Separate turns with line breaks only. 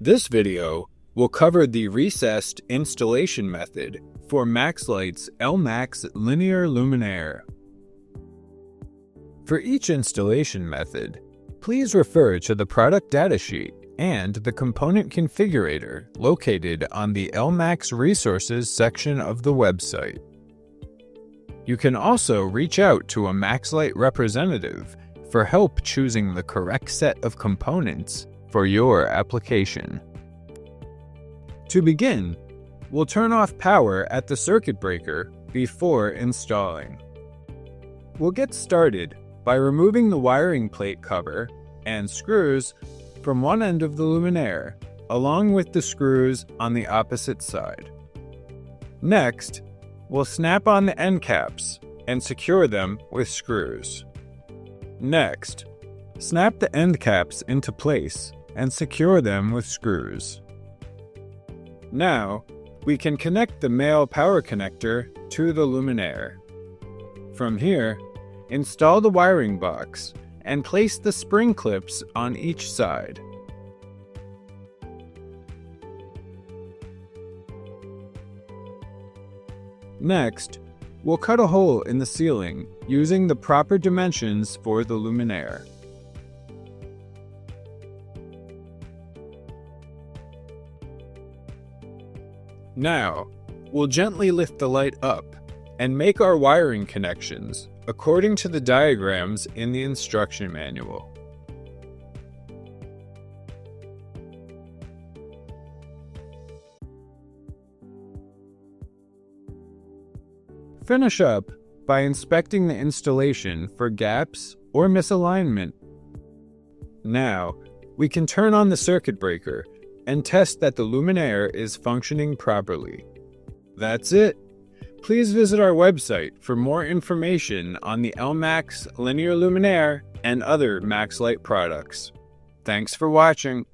This video will cover the recessed installation method for MaxLite's L-Max Linear Luminaire. For each installation method, please refer to the product datasheet and the component configurator located on the L-Max Resources section of the website. You can also reach out to a MaxLite representative for help choosing the correct set of components for your application. To begin, we'll turn off power at the circuit breaker before installing. We'll get started by removing the wiring plate cover and screws from one end of the luminaire, along with the screws on the opposite side. Next, we'll snap on the end caps and secure them with screws. Next, snap the end caps into place and secure them with screws. Now, we can connect the male power connector to the luminaire. From here, install the wiring box and place the spring clips on each side. Next, we'll cut a hole in the ceiling using the proper dimensions for the luminaire. Now, we'll gently lift the light up and make our wiring connections according to the diagrams in the instruction manual. Finish up by inspecting the installation for gaps or misalignment. Now, we can turn on the circuit breaker and test that the luminaire is functioning properly. That's it. Please visit our website for more information on the L-Max Linear Luminaire and other MaxLite products. Thanks for watching.